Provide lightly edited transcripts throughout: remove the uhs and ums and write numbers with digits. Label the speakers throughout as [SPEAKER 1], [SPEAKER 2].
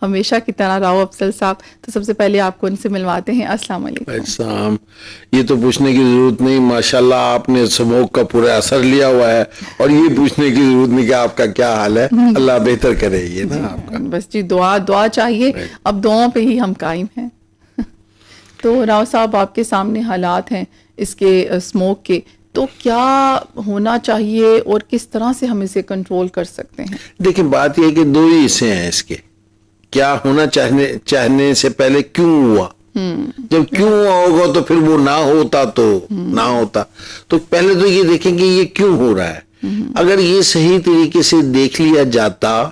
[SPEAKER 1] ہمیشہ کی طرح راؤ افضل صاحب. تو سب سے پہلے آپ کو ان سے ملواتے ہیں. السلام علیکم.
[SPEAKER 2] السلام. یہ تو پوچھنے کی ضرورت نہیں, ماشاءاللہ آپ نے اسموک کا پورا اثر لیا ہوا ہے, اور یہ پوچھنے کی ضرورت نہیں کہ آپ کا کیا حال ہے. اللہ بہتر کرے یہ نا آپ کا.
[SPEAKER 1] بس جی دعا چاہیے, اب دعاؤں پہ ہی ہم قائم ہیں. تو راؤ صاحب آپ کے سامنے حالات ہیں اس کے اسموک کے, تو کیا ہونا چاہیے اور کس طرح سے ہم اسے کنٹرول کر سکتے ہیں؟
[SPEAKER 2] دیکھیں بات یہ ہے کہ دو ہی حصے ہیں اس کے. کیا ہونا چاہنے سے پہلے کیوں ہوا, جب کیوں ہوا ہوگا تو پھر وہ نہ ہوتا تو نہ ہوتا. تو پہلے تو یہ دیکھیں کہ یہ کیوں ہو رہا ہے. اگر یہ صحیح طریقے سے دیکھ لیا جاتا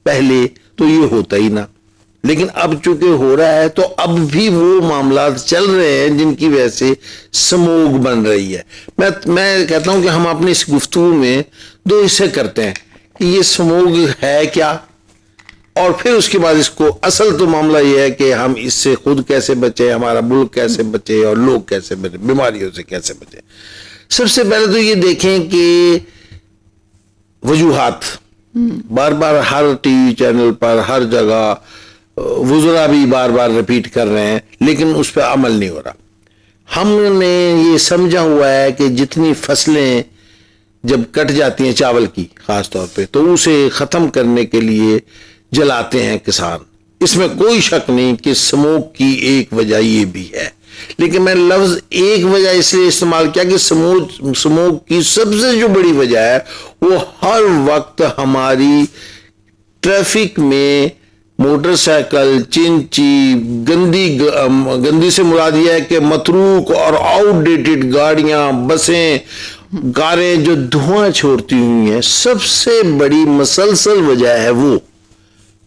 [SPEAKER 2] پہلے تو یہ ہوتا ہی نہ. لیکن اب چونکہ ہو رہا ہے تو اب بھی وہ معاملات چل رہے ہیں جن کی وجہ سے سموگ بن رہی ہے. میں کہتا ہوں کہ ہم اپنی اس گفتگو میں دو حصے کرتے ہیں کہ یہ سموگ ہے کیا, اور پھر اس کے بعد اس کو اصل تو معاملہ یہ ہے کہ ہم اس سے خود کیسے بچے, ہمارا ملک کیسے بچے, اور لوگ کیسے بچے, بیماریوں سے کیسے بچے. سب سے پہلے تو یہ دیکھیں کہ وجوہات بار بار ہر ٹی وی چینل پر ہر جگہ وزراء بھی بار بار ریپیٹ کر رہے ہیں, لیکن اس پہ عمل نہیں ہو رہا. ہم نے یہ سمجھا ہوا ہے کہ جتنی فصلیں جب کٹ جاتی ہیں چاول کی خاص طور پہ, تو اسے ختم کرنے کے لیے جلاتے ہیں کسان. اس میں کوئی شک نہیں کہ سموک کی ایک وجہ یہ بھی ہے, لیکن میں لفظ ایک وجہ اس لیے استعمال کیا کہ سموک کی سب سے جو بڑی وجہ ہے وہ ہر وقت ہماری ٹریفک میں موٹر سائیکل, چنچی, گندی سے مراد یہ ہے کہ متروک اور آؤٹ ڈیٹڈ گاڑیاں, بسیں, کاریں جو دھواں چھوڑتی ہوئی ہیں, سب سے بڑی مسلسل وجہ ہے وہ,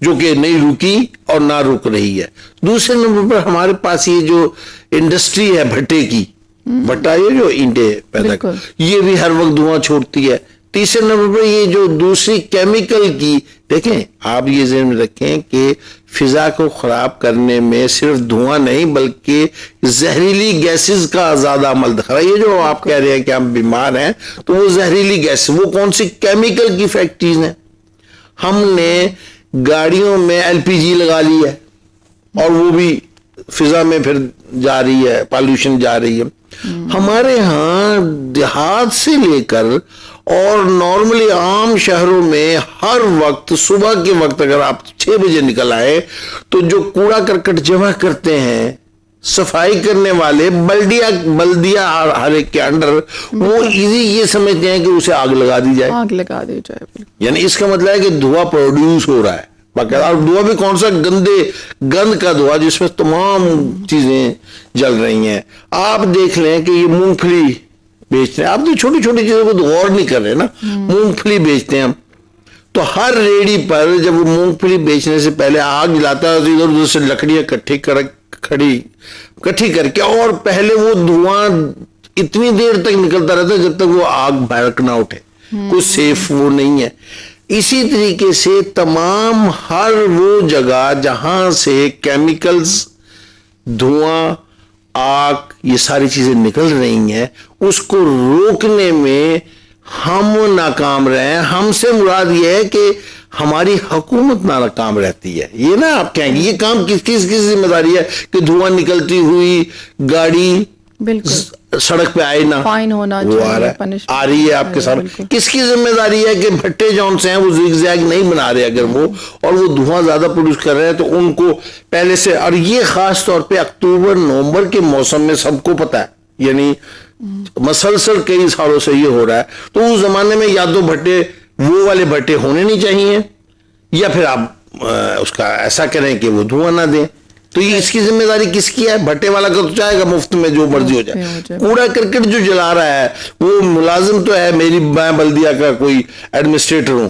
[SPEAKER 2] جو کہ نہیں رکی اور نہ رک رہی ہے. دوسرے نمبر پر ہمارے پاس یہ جو انڈسٹری ہے بھٹے کی, بھٹا یہ جو اینٹیں پیدا کر, یہ بھی ہر وقت دھواں چھوڑتی ہے. تیسرے نمبر پر یہ جو دوسری کیمیکل کی, دیکھیں آپ یہ ذہن میں رکھیں کہ فضا کو خراب کرنے میں صرف دھواں نہیں بلکہ زہریلی گیسز کا زیادہ عمل دکھ رہا ہے. یہ جو آپ کہہ رہے ہیں کہ ہم بیمار ہیں, تو وہ زہریلی گیس, وہ کون سی کیمیکل کی فیکٹریز ہیں. ہم نے گاڑیوں میں LPG لگا لی ہے اور وہ بھی فضا میں پھر جا رہی ہے, پالوشن جا رہی ہے. ہمارے ہاں دیہات سے لے کر اور نارملی عام شہروں میں ہر وقت صبح کے وقت اگر آپ 6 بجے نکل آئے تو جو کوڑا کرکٹ جمع کرتے ہیں صفائی کرنے والے بلدیہ ہر ایک کے انڈر, وہ ایزی یہ سمجھتے ہیں کہ اسے آگ لگا دی جائے. یعنی اس کا مطلب ہے کہ دھواں پروڈیوس ہو رہا ہے باقاعدہ, اور دھواں بھی کون سا گند کا دھواں جس میں تمام چیزیں جل رہی ہیں. آپ دیکھ لیں کہ یہ مونگ پھلی بیچتے ہیں, آپ تو چھوٹی چھوٹی چیزوں کو غور نہیں کر رہے نا. مونگ پھلی بیچتے ہیں ہم, تو ہر ریڑھی پر جب وہ مونگ پھلی بیچنے سے پہلے آگ جلاتا ہے, ادھر ادھر سے لکڑیاں کٹھی کر کے, اور پہلے وہ دھواں اتنی دیر تک نکلتا رہتا ہے جب تک وہ آگ بھڑک نہ اٹھے. کوئی سیف وہ نہیں ہے. اسی طریقے سے تمام ہر وہ جگہ جہاں سے کیمیکلز, دھواں, آگ, یہ ساری چیزیں نکل رہی ہیں, اس کو روکنے میں ہم ناکام رہے ہیں. ہم سے مراد یہ ہے کہ ہماری حکومت ناکام رہتی ہے. یہ نا آپ کہیں گے یہ کام کس ذمہ داری ہے کہ دھواں نکلتی ہوئی گاڑی بالکل سڑک پہ آئے نہ, فائن ہونا چاہیے, آ رہی ہے آپ کے سامنے. کس کی ذمہ داری ہے کہ بھٹے جون سے ہیں وہ زیگ زیگ نہیں بنا رہے اگر وہ, اور وہ دھواں زیادہ پروڈیوس کر رہے ہیں تو ان کو پہلے سے, اور یہ خاص طور پہ اکتوبر نومبر کے موسم میں سب کو پتا ہے, یعنی مسلسل کئی سالوں سے یہ ہو رہا ہے. تو اس زمانے میں یا تو بھٹے وہ والے بھٹے ہونے نہیں چاہیے, یا پھر آپ اس کا ایسا کریں کہ وہ دھواں نہ دیں. تو یہ اس کی ذمہ داری کس کی ہے؟ بھٹے والا کا تو چاہے گا مفت میں جو مرضی ہو جائے. کوڑا کرکٹ جو جلا رہا ہے وہ ملازم تو ہے, میں بلدیہ کا کوئی ایڈمنسٹریٹر ہوں,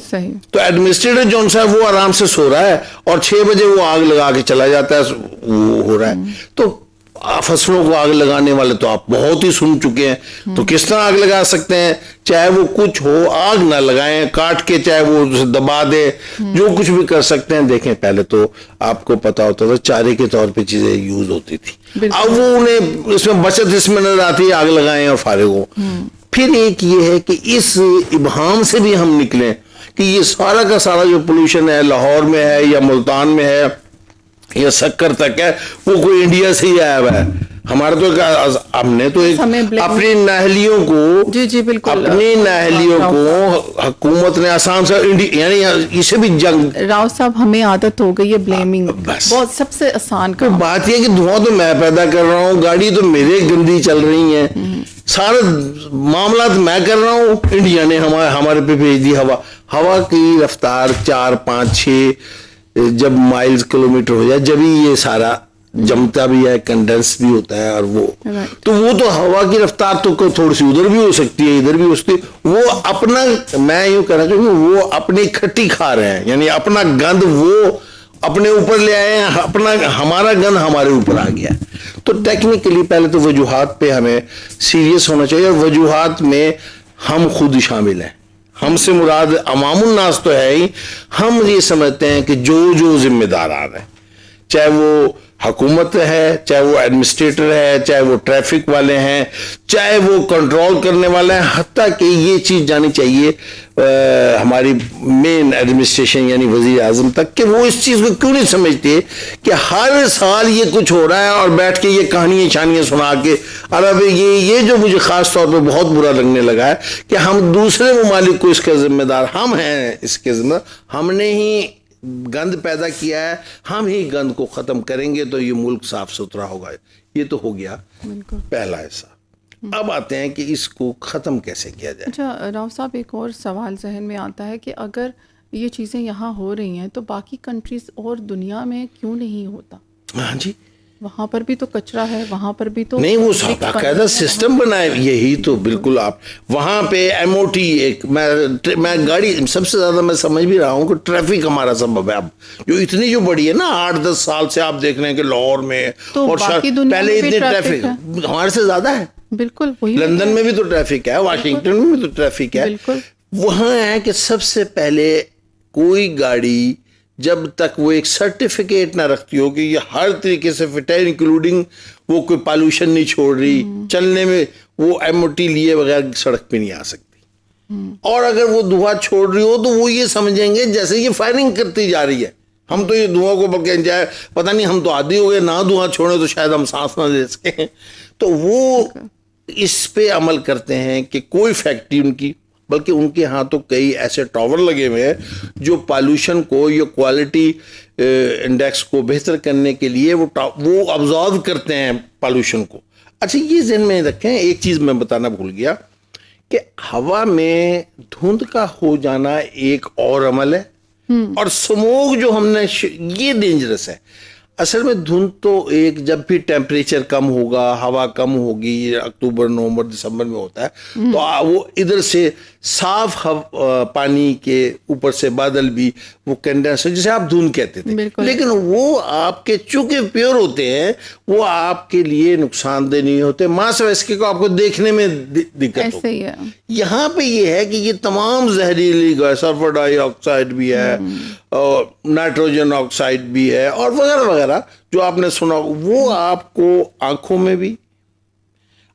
[SPEAKER 2] تو ایڈمنسٹریٹر جو ہے وہ آرام سے سو رہا ہے اور 6 بجے وہ آگ لگا کے چلا جاتا ہے, وہ ہو رہا ہے. تو فصلوں کو آگ لگانے والے تو آپ بہت ہی سن چکے ہیں. تو کس طرح آگ لگا سکتے ہیں؟ چاہے وہ کچھ ہو, آگ نہ لگائیں, کاٹ کے چاہے وہ دبا دے, جو کچھ بھی کر سکتے ہیں. دیکھیں پہلے تو آپ کو پتا ہوتا تھا چارے کے طور پہ چیزیں یوز ہوتی تھی, اب وہ انہیں اس میں بچت اس میں نظر آتی ہے, آگ لگائیں اور فارغ ہو. پھر ایک یہ ہے کہ اس ابہام سے بھی ہم نکلیں کہ یہ سارا کا سارا جو پولوشن ہے لاہور میں ہے یا ملتان میں ہے یا سکر تک ہے وہ کوئی انڈیا سے ہی آیا ہوا ہے. ہمارا تو ہم نے تو اپنی نااہلیوں کو
[SPEAKER 1] جی بالکل
[SPEAKER 2] اپنی نااہلیوں کو حکومت نے آسان سے یعنی اسے بھی جنگ.
[SPEAKER 1] راؤ صاحب ہمیں عادت ہو گئی ہے بلیمنگ, بہت سب سے آسان کام.
[SPEAKER 2] بات یہ کہ دھواں تو میں پیدا کر رہا ہوں, گاڑی تو میرے گندی چل رہی ہیں, سارے معاملات میں کر رہا ہوں, انڈیا نے ہمارے پہ بھیج دی ہوا. ہوا کی رفتار 4 5 6 جب مائلز کلومیٹر ہو جائے جبھی یہ سارا جمتا بھی ہے, کنڈنس بھی ہوتا ہے, اور وہ ہوا کی رفتار تو تھوڑی سی ادھر بھی ہو سکتی ہے ادھر بھی ہو سکتی ہے. وہ اپنا, میں یوں کہنا چاہوں گا, وہ اپنی کھٹی کھا رہے ہیں, یعنی اپنا گند وہ اپنے اوپر لے آئے ہیں, ہمارا گند ہمارے اوپر آ گیا. تو ٹیکنیکلی پہلے تو وجوہات پہ ہمیں سیریس ہونا چاہیے, اور وجوہات میں ہم خود شامل ہیں. ہم سے مراد عوام الناس تو ہے ہی. ہم یہ سمجھتے ہیں کہ جو ذمہ داران ہیں, چاہے وہ حکومت ہے, چاہے وہ ایڈمنسٹریٹر ہے, چاہے وہ ٹریفک والے ہیں, چاہے وہ کنٹرول کرنے والے ہیں, حتیٰ کہ یہ چیز جانی چاہیے ہماری مین ایڈمنسٹریشن یعنی وزیر اعظم تک, کہ وہ اس چیز کو کیوں نہیں سمجھتے کہ ہر سال یہ کچھ ہو رہا ہے, اور بیٹھ کے یہ کہانیاں چھانیاں سنا کے. اور اب یہ جو مجھے خاص طور پہ بہت برا لگنے لگا ہے کہ ہم دوسرے ممالک کو اس کا ذمہ دار ہم ہیں, اس کے ذمہ ہم نے ہی گند پیدا کیا ہے, ہم ہی گند کو ختم کریں گے تو یہ ملک صاف ستھرا ہوگا. یہ تو ہو گیا پہلا ایسا. اب آتے ہیں کہ اس کو ختم کیسے کیا جائے.
[SPEAKER 1] اچھا راؤ صاحب, ایک اور سوال ذہن میں آتا ہے کہ اگر یہ چیزیں یہاں ہو رہی ہیں تو باقی کنٹریز اور دنیا میں کیوں نہیں ہوتا؟
[SPEAKER 2] ہاں جی,
[SPEAKER 1] وہاں پر بھی تو کچرا ہے, وہاں پر بھی تو
[SPEAKER 2] نہیں, وہ باقاعدہ سسٹم بنائے. یہی تو بالکل آپ وہاں پہ MOT ایک میں گاڑی سب سے زیادہ میں سمجھ بھی رہا ہوں کہ ٹریفک ہمارا سبب ہے. اب جو اتنی جو بڑی ہے نا 8-10 سال سے آپ دیکھ رہے ہیں کہ لاہور میں اور پہلے اتنے ٹریفک ہمارے سے زیادہ ہے.
[SPEAKER 1] بالکل وہی,
[SPEAKER 2] لندن میں بھی تو ٹریفک ہے, واشنگٹن میں بھی تو ٹریفک ہے. وہاں ہے کہ سب سے پہلے کوئی گاڑی جب تک وہ ایک سرٹیفکیٹ نہ رکھتی ہو کہ یہ ہر طریقے سے فٹ ہے, انکلوڈنگ وہ کوئی پالوشن نہیں چھوڑ رہی, چلنے میں وہ MOT لیے بغیر سڑک پہ نہیں آ سکتی. اور اگر وہ دھواں چھوڑ رہی ہو تو وہ یہ سمجھیں گے جیسے یہ فائرنگ کرتی جا رہی ہے, ہم تو یہ دھواں کو بلکہ جائے پتہ نہیں, ہم تو عادی ہو گئے, نہ دھواں چھوڑیں تو شاید ہم سانس نہ لے سکیں. تو وہ اس پہ عمل کرتے ہیں کہ کوئی فیکٹری ان کی, بلکہ ان کے ہاں تو کئی ایسے ٹاور لگے ہوئے ہیں جو پالوشن کو یا کوالٹی انڈیکس کو بہتر کرنے کے لیے وہ ابزارو کرتے ہیں پالوشن کو. اچھا یہ ذہن میں رکھیں, ایک چیز میں بتانا بھول گیا کہ ہوا میں دھند کا ہو جانا ایک اور عمل ہے, اور سموگ جو ہم نے یہ ڈینجرس ہے. اصل میں دھند تو ایک جب بھی ٹیمپریچر کم ہوگا, ہوا کم ہوگی, اکتوبر نومبر دسمبر میں ہوتا ہے, تو وہ ادھر سے صاف پانی کے اوپر سے بادل بھی وہ کنڈنس جسے آپ دھند کہتے تھے, لیکن وہ آپ کے چونکہ پیور ہوتے ہیں وہ آپ کے لیے نقصان دہ نہیں ہوتے, ماں سے اس کے کو آپ کو دیکھنے میں دقت ہوتی ہے. یہاں پہ یہ ہے کہ یہ تمام زہریلی گیس, سلفر ڈائی آکسائڈ بھی ہے, اور نائٹروجن آکسائڈ بھی ہے, اور وغیرہ وغیرہ جو آپ نے سنا, وہ آپ کو آنکھوں میں بھی,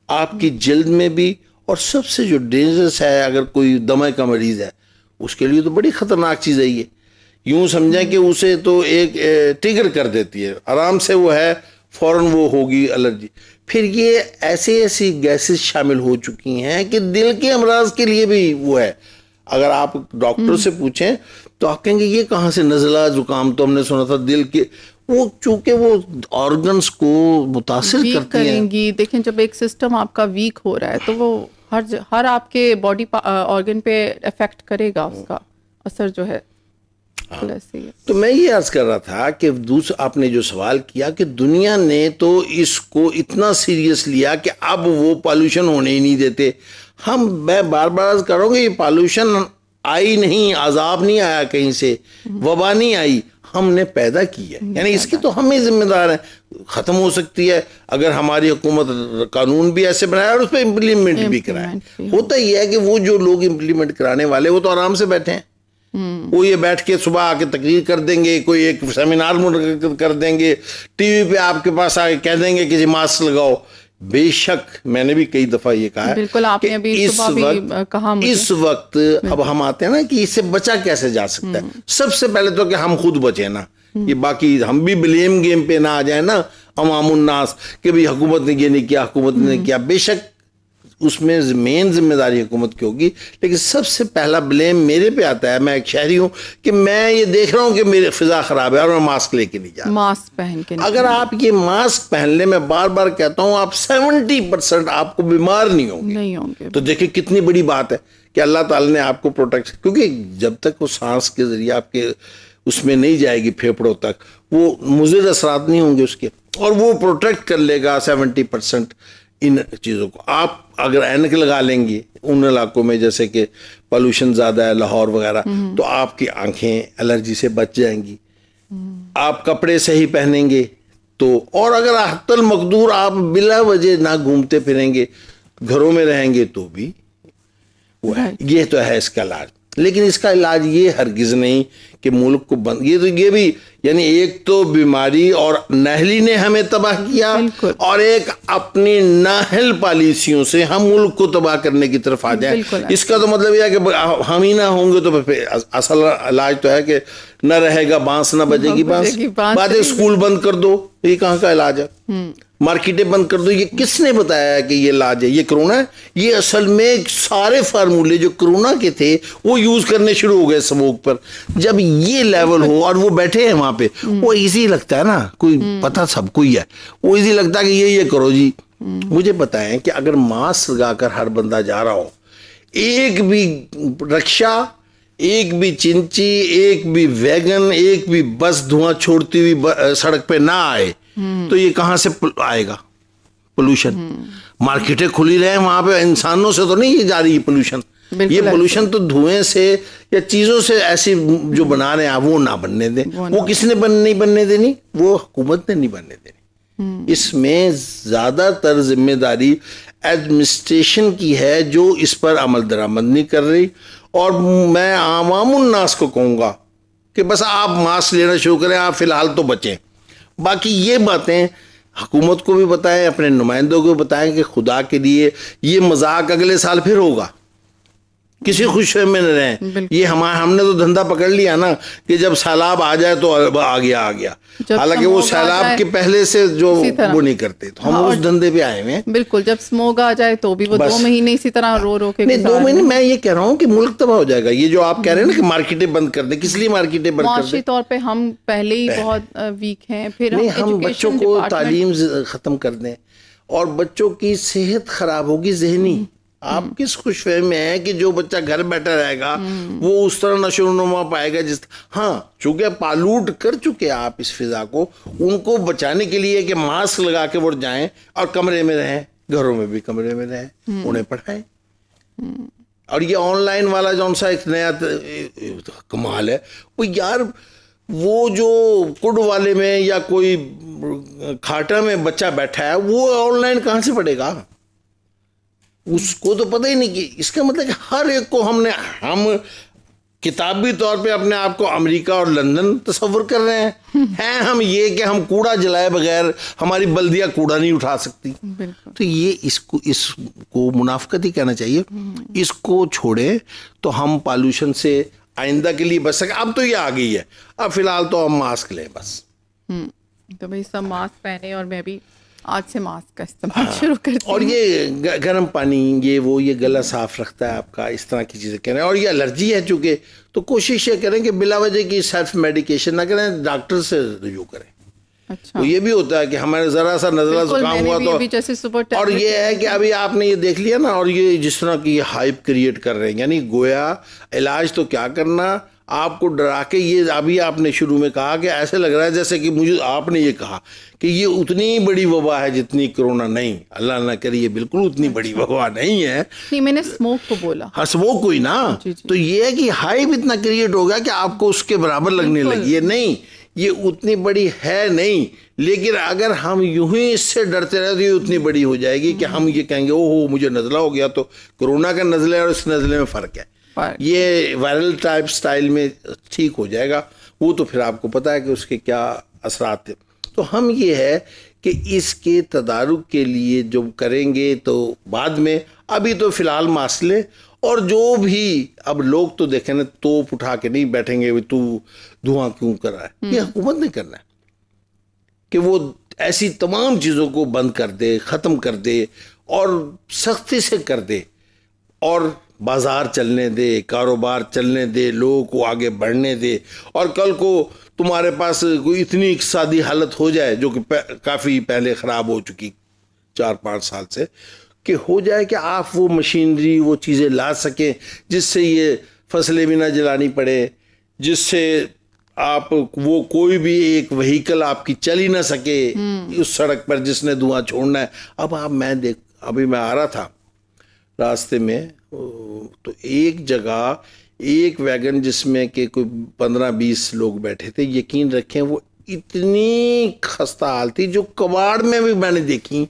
[SPEAKER 2] آپ کی جلد میں بھی, اور سب سے جو ڈینجرس ہے اگر کوئی دمے کا مریض ہے اس کے لیے تو بڑی خطرناک چیز ہے یہ. یوں سمجھیں کہ اسے تو ایک ٹریگر کر دیتی ہے, آرام سے وہ ہے فوراً وہ ہوگی الرجی. پھر یہ ایسی گیسز شامل ہو چکی ہیں کہ دل کے امراض کے لیے بھی وہ ہے. اگر آپ ڈاکٹر سے پوچھیں تو آپ کہیں گے یہ کہاں سے نزلہ زکام تو ہم نے سنا تھا دل کے, وہ چونکہ وہ آرگنز کو متاثر کرتی ہیں.
[SPEAKER 1] دیکھیں جب ایک سسٹم آپ کا ویک ہو رہا ہے تو وہ ہر آپ کے باڈی آرگن پہ افیکٹ کرے گا, اس کا اثر جو ہے.
[SPEAKER 2] تو میں یہ عرض کر رہا تھا کہ آپ نے جو سوال کیا کہ دنیا نے تو اس کو اتنا سیریس لیا کہ اب وہ پالوشن ہونے ہی نہیں دیتے. میں بار بار عرض کروں گا, یہ پالوشن آئی نہیں, عذاب نہیں آیا کہیں سے, وبا نہیں آئی, ہم نے پیدا کی ہے, یعنی اس کی تو ہم ہی ذمہ دار ہیں. ختم ہو سکتی ہے اگر ہماری حکومت قانون بھی ایسے بنائے اور اس پہ امپلیمنٹ بھی کرائے. ہوتا یہ ہے کہ وہ جو لوگ امپلیمنٹ کرانے والے وہ تو آرام سے بیٹھے ہیں, وہ یہ بیٹھ کے صبح آ کے تقریر کر دیں گے, کوئی ایک سیمینار منعقد کر دیں گے, ٹی وی پہ آپ کے پاس آ کے کہہ دیں گے کہ جی ماسک لگاؤ. بے شک میں نے بھی کئی دفعہ یہ کہا ہے.
[SPEAKER 1] بالکل آپ نے ابھی کہا
[SPEAKER 2] اس وقت اب ہم آتے ہیں نا کہ اس سے بچا کیسے جا سکتا ہے. سب سے پہلے تو کہ ہم خود بچیں نا, یہ باقی ہم بھی بلیم گیم پہ نہ آ جائیں نا عوام الناس کہ بھئی حکومت نے یہ نہیں کیا, حکومت نے کیا. بے شک اس میں مین ذمہ داری حکومت کی ہوگی, لیکن سب سے پہلا بلیم میرے پہ آتا ہے. میں ایک شہری ہوں کہ میں یہ دیکھ رہا ہوں کہ میری فضا خراب ہے اور میں ماسک لے کے نہیں جا رہا.
[SPEAKER 1] ماسک پہن کے
[SPEAKER 2] اگر آپ یہ ماسک پہن لیں, میں بار بار کہتا ہوں, آپ 70% آپ کو بیمار نہیں ہوں گے. تو دیکھیں کتنی بڑی بات ہے کہ اللہ تعالی نے آپ کو پروٹیکٹ, کیونکہ جب تک وہ سانس کے ذریعے آپ کے اس میں نہیں جائے گی پھیپڑوں تک, وہ مضر اثرات نہیں ہوں گے اس کے, اور وہ پروٹیکٹ کر لے گا 70% ان چیزوں کو. آپ اگر اینک لگا لیں گے ان علاقوں میں جیسے کہ پولوشن زیادہ ہے, لاہور وغیرہ, تو آپ کی آنکھیں الرجی سے بچ جائیں گی. آپ کپڑے صحیح پہنیں گے تو, اور اگر حتی المقدور آپ بلا وجہ نہ گھومتے پھریں گے, گھروں میں رہیں گے تو بھی وہ ہے. یہ تو ہے اس کا علاج. لیکن اس کا علاج یہ ہرگز نہیں کہ ملک کو بند, یہ بھی یعنی ایک تو بیماری اور نااہلی نے ہمیں تباہ کیا, اور ایک اپنی نااہل پالیسیوں سے ہم ملک کو تباہ کرنے کی طرف آ جائیں. اس کا تو مطلب یہ ہے کہ ہم ہی نہ ہوں گے تو پھر اصل علاج تو ہے کہ نہ رہے گا بانس نہ بجے گی بانس. بات ہے اسکول بند کر دو, یہ کہاں کا علاج ہے؟ مارکیٹیں بند کر دو, یہ کس نے بتایا کہ یہ علاج ہے؟ یہ کرونا ہے. یہ اصل میں سارے فارمولے جو کرونا کے تھے وہ یوز کرنے شروع ہو گئے اسموک پر. جب یہ لیول ہو اور وہ بیٹھے ہیں وہاں پہ, وہ ایزی لگتا ہے نا, کوئی پتہ سب کو ہی ہے, وہ ایزی لگتا ہے کہ یہ کرو جی. مجھے بتائیں کہ اگر ماسک لگا کر ہر بندہ جا رہا ہو, ایک بھی رکشہ, ایک بھی چنچی, ایک بھی ویگن, ایک بھی بس دھواں چھوڑتی ہوئی سڑک پہ نہ آئے, تو یہ کہاں سے آئے گا پولوشن؟ مارکیٹیں کھلی رہے وہاں پہ, انسانوں سے تو نہیں یہ جا رہی ہے پولوشن. یہ پولوشن تو دھوئیں سے یا چیزوں سے ایسی جو بنا رہے ہیں وہ نہ بننے دیں. وہ کس نے نہیں بننے دینی؟ وہ حکومت نے نہیں بننے دینی. اس میں زیادہ تر ذمہ داری ایڈمنسٹریشن کی ہے جو اس پر عمل درآمد نہیں کر رہی. اور میں عوام الناس کو کہوں گا کہ بس آپ ماسک لینا شروع کریں, آپ فی الحال تو بچیں. باقی یہ باتیں حکومت کو بھی بتائیں, اپنے نمائندوں کو بتائیں کہ خدا کے لیے یہ مذاق اگلے سال پھر ہوگا, کسی خوش میں نہ رہیں. یہ ہم نے تو دھندا پکڑ لیا نا کہ جب سیلاب آ جائے تو آ گیا, حالانکہ وہ سیلاب کے پہلے سے جو وہ نہیں کرتے, تو ہم اس دھندے پہ آئے ہیں.
[SPEAKER 1] بالکل, جب سموگ آ جائے تو بھی وہ 2 مہینے اسی طرح رو کے,
[SPEAKER 2] نہیں 2 مہینے میں یہ کہہ رہا ہوں کہ ملک تباہ ہو جائے گا. یہ جو آپ کہہ رہے ہیں نا کہ مارکیٹیں بند کر دیں, کس لیے مارکیٹیں بند کر دیں؟
[SPEAKER 1] معاشی طور پہ ہم پہلے ہی بہت ویک ہیں. پھر
[SPEAKER 2] ہم بچوں کو تعلیم ختم کر دیں اور بچوں کی صحت خراب ہوگی ذہنی. آپ کس خوش فہمی میں ہیں کہ جو بچہ گھر بیٹھا رہے گا وہ اس طرح نشو و نما پائے گا جس ہاں چونکہ پالوٹ کر چکے آپ اس فضا کو, ان کو بچانے کے لیے کہ ماسک لگا کے وہ جائیں اور کمرے میں رہیں, گھروں میں بھی کمرے میں رہیں, انہیں پڑھائیں. اور یہ آن لائن والا جو سا ایک نیا کمال ہے, وہ یار وہ جو کڈ والے میں یا کوئی کھاٹا میں بچہ بیٹھا ہے وہ آن لائن کہاں سے پڑھے گا؟ اس کو تو پتہ ہی نہیں. کہ اس کا مطلب کہ ہر ایک کو ہم کتابی طور پہ اپنے آپ کو امریکہ اور لندن تصور کر رہے ہیں. ہم یہ کہ ہم کوڑا جلائے بغیر ہماری بلدیہ کوڑا نہیں اٹھا سکتی. تو یہ اس کو منافقت ہی کہنا چاہیے. اس کو چھوڑے تو ہم پالوشن سے آئندہ کے لیے بچ سکیں. اب تو یہ آ گئی ہے, اب فی الحال تو ہم ماسک لیں بس.
[SPEAKER 1] تو بھائی سب ماسک پہنے, اور میں بھی آج سے ماسک کا استعمال شروع کرتی ہوں.
[SPEAKER 2] اور یہ گرم پانی, یہ گلا صاف رکھتا ہے آپ کا, اس طرح کی چیزیں کہہ رہے ہیں. اور یہ الرجی ہے چونکہ, تو کوشش یہ کریں کہ بلا وجہ کی سیلف میڈیکیشن نہ کریں, ڈاکٹر سے رجوع کریں. تو یہ بھی ہوتا ہے کہ ہمارے ذرا سا نزلہ زکام ہوا تو, اور یہ ہے کہ ابھی آپ نے یہ دیکھ لیا نا, اور یہ جس طرح کی ہائپ کریٹ کر رہے ہیں, یعنی گویا علاج تو کیا کرنا, آپ کو ڈرا کے. یہ ابھی آپ نے شروع میں کہا کہ ایسے لگ رہا ہے جیسے کہ مجھے آپ نے یہ کہا کہ یہ اتنی بڑی وبا ہے جتنی کرونا. نہیں, اللہ نہ کرے, یہ بالکل اتنی بڑی وبا نہیں ہے.
[SPEAKER 1] نہیں, میں نے اسموک کو بولا.
[SPEAKER 2] ہاں اسموک کو ہی نا. تو یہ ہے کہ ہائپ اتنا کریٹ ہو گیا کہ آپ کو اس کے برابر لگنے لگی ہے. نہیں, یہ اتنی بڑی ہے نہیں, لیکن اگر ہم یوں ہی اس سے ڈرتے رہے تو یہ اتنی بڑی ہو جائے گی کہ ہم یہ کہیں گے اوہ مجھے نزلہ ہو گیا. تو کرونا کا نزلے اور اس نزلے میں فرق ہے. یہ وائرل ٹائپ سٹائل میں ٹھیک ہو جائے گا, وہ تو پھر آپ کو پتا ہے کہ اس کے کیا اثرات تھے. تو ہم یہ ہے کہ اس کے تدارک کے لیے جو کریں گے تو بعد میں، ابھی تو فی الحال ماسک لیں. اور جو بھی اب لوگ تو دیکھیں نا، توپ اٹھا کے نہیں بیٹھیں گے تو دھواں کیوں کر رہا ہے. یہ حکومت نے کرنا ہے کہ وہ ایسی تمام چیزوں کو بند کر دے، ختم کر دے اور سختی سے کر دے، اور بازار چلنے دے، کاروبار چلنے دے، لوگوں کو آگے بڑھنے دے. اور کل کو تمہارے پاس کوئی اتنی اقتصادی حالت ہو جائے جو کہ کافی پہلے خراب ہو چکی 4-5 سال سے، کہ ہو جائے کہ آپ وہ مشینری، وہ چیزیں لا سکیں جس سے یہ فصلیں بھی نہ جلانی پڑے، جس سے آپ وہ کوئی بھی ایک وہیکل آپ کی چل ہی نہ سکے اس سڑک پر جس نے دھواں چھوڑنا ہے. اب ابھی میں آ رہا تھا راستے میں، تو ایک جگہ ایک ویگن جس میں کہ کوئی 15-20 لوگ بیٹھے تھے، یقین رکھیں وہ اتنی خستہ حال تھی جو کباڑ میں بھی میں نے دیکھی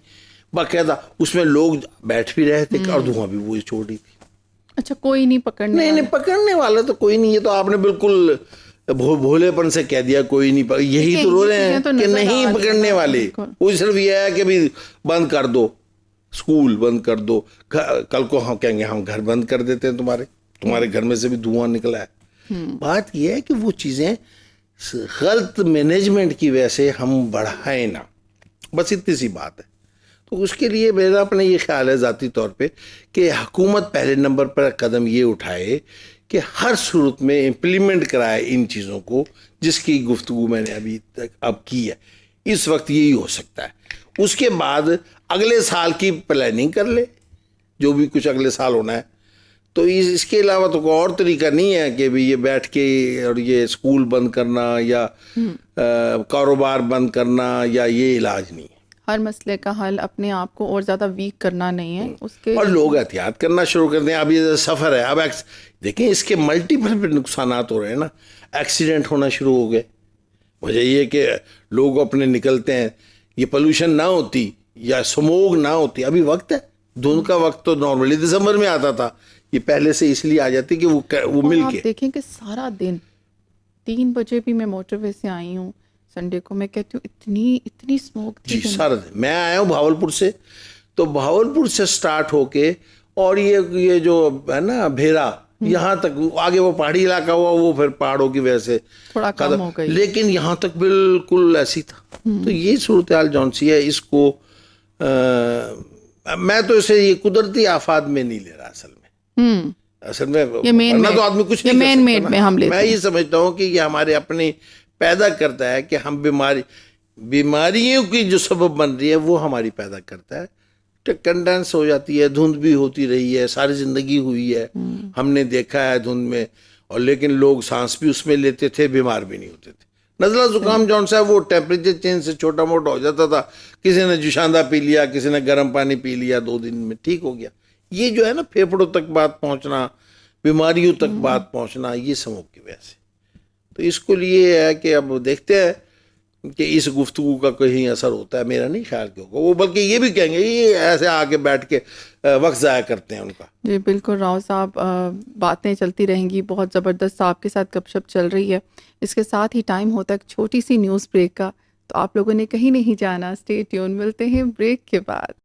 [SPEAKER 2] باقاعدہ، اس میں لوگ بیٹھ بھی رہے تھے اور دھواں بھی وہی چھوڑ رہی تھی.
[SPEAKER 1] اچھا، کوئی نہیں پکڑنے؟
[SPEAKER 2] نہیں پکڑنے والا تو کوئی نہیں. یہ تو آپ نے بالکل بھولے پن سے کہہ دیا کوئی نہیں. یہی تو رو رہے ہیں کہ نہیں پکڑنے والے. وہ صرف یہ ہے کہ بھی بند کر دو، اسکول بند کر دو. کل کو ہم کہیں گے ہم گھر بند کر دیتے ہیں، تمہارے گھر میں سے بھی دھواں نکلا ہے. بات یہ ہے کہ وہ چیزیں غلط مینجمنٹ کی وجہ سے ہم بڑھائیں نہ، بس اتنی سی بات ہے. تو اس کے لیے میرا اپنا یہ خیال ہے ذاتی طور پہ کہ حکومت پہلے نمبر پر قدم یہ اٹھائے کہ ہر صورت میں امپلیمنٹ کرائے ان چیزوں کو جس کی گفتگو میں نے ابھی تک اب کی ہے. اس وقت یہی ہو سکتا ہے. اس کے بعد اگلے سال کی پلاننگ کر لے، جو بھی کچھ اگلے سال ہونا ہے. تو اس کے علاوہ تو کوئی اور طریقہ نہیں ہے کہ بھی یہ بیٹھ کے اور یہ اسکول بند کرنا یا کاروبار بند کرنا، یا یہ علاج نہیں ہے.
[SPEAKER 1] ہر مسئلے کا حل اپنے آپ کو اور زیادہ ویک کرنا نہیں ہے. اس کے
[SPEAKER 2] اور لوگ احتیاط کرنا شروع کر دیں. اب یہ سفر ہے، اب دیکھیں اس کے ملٹیپل نقصانات ہو رہے ہیں نا. ایکسیڈنٹ ہونا شروع ہو گئے. وجہ یہ کہ لوگ اپنے نکلتے ہیں، یہ پولوشن نہ ہوتی یا سموگ نہ ہوتی. ابھی وقت ہے، دھند کا وقت تو نارملی دسمبر میں آتا تھا، یہ پہلے سے اس لیے آ جاتی کہ وہ مل کے.
[SPEAKER 1] آپ دیکھیں کہ سارا دن 3 بجے بھی میں موٹر وے سے آئی ہوں سنڈے کو، میں کہتی ہوں اتنی اسموک تھی.
[SPEAKER 2] جی سارا دن. میں آیا ہوں بھاولپور سے، تو بھاولپور سے سٹارٹ ہو کے اور یہ جو ہے نا بھیرا، یہاں تک آگے وہ پہاڑی علاقہ ہوا، وہ پھر پہاڑوں کی وجہ سے
[SPEAKER 1] تھوڑا کم ہو گئی،
[SPEAKER 2] لیکن یہاں تک بالکل ایسی تھا. تو یہ صورتحال جون سی ہے، اس کو میں تو اسے یہ قدرتی آفات میں نہیں لے رہا اصل میں ورنہ تو آدمی کچھ نہیں کر سکتا. میں یہ سمجھتا ہوں کہ یہ ہمارے اپنے پیدا کرتا ہے کہ ہم بیماریوں کی جو سبب بن رہی ہے وہ ہماری پیدا کرتا ہے. کنڈنس ہو جاتی ہے، دھند بھی ہوتی رہی ہے، ساری زندگی ہوئی ہے، ہم نے دیکھا ہے دھند میں. اور لیکن لوگ سانس بھی اس میں لیتے تھے، بیمار بھی نہیں ہوتے تھے. نزلہ زکام جون سا وہ ٹیمپریچر چینج سے چھوٹا موٹا ہو جاتا تھا، کسی نے جوشاندہ پی لیا، کسی نے گرم پانی پی لیا، 2 دن میں ٹھیک ہو گیا. یہ جو ہے نا پھیپھڑوں تک بات پہنچنا، بیماریوں تک بات پہنچنا، یہ سموگ کی وجہ سے. تو اس کو لیے ہے کہ اب دیکھتے ہیں کہ اس گفتگو کا کہیں اثر ہوتا ہے. میرا نہیں خیال کہ ہوگا وہ، بلکہ یہ بھی کہیں گے یہ ایسے آ کے بیٹھ کے وقت ضائع کرتے ہیں ان کا.
[SPEAKER 1] جی بالکل راؤ صاحب، باتیں چلتی رہیں گی، بہت زبردست آپ کے ساتھ گپ شپ چل رہی ہے. اس کے ساتھ ہی ٹائم ہوتا ہے ایک چھوٹی سی نیوز بریک کا، تو آپ لوگوں نے کہیں نہیں جانا، اسٹے ٹیون. ملتے ہیں بریک کے بعد.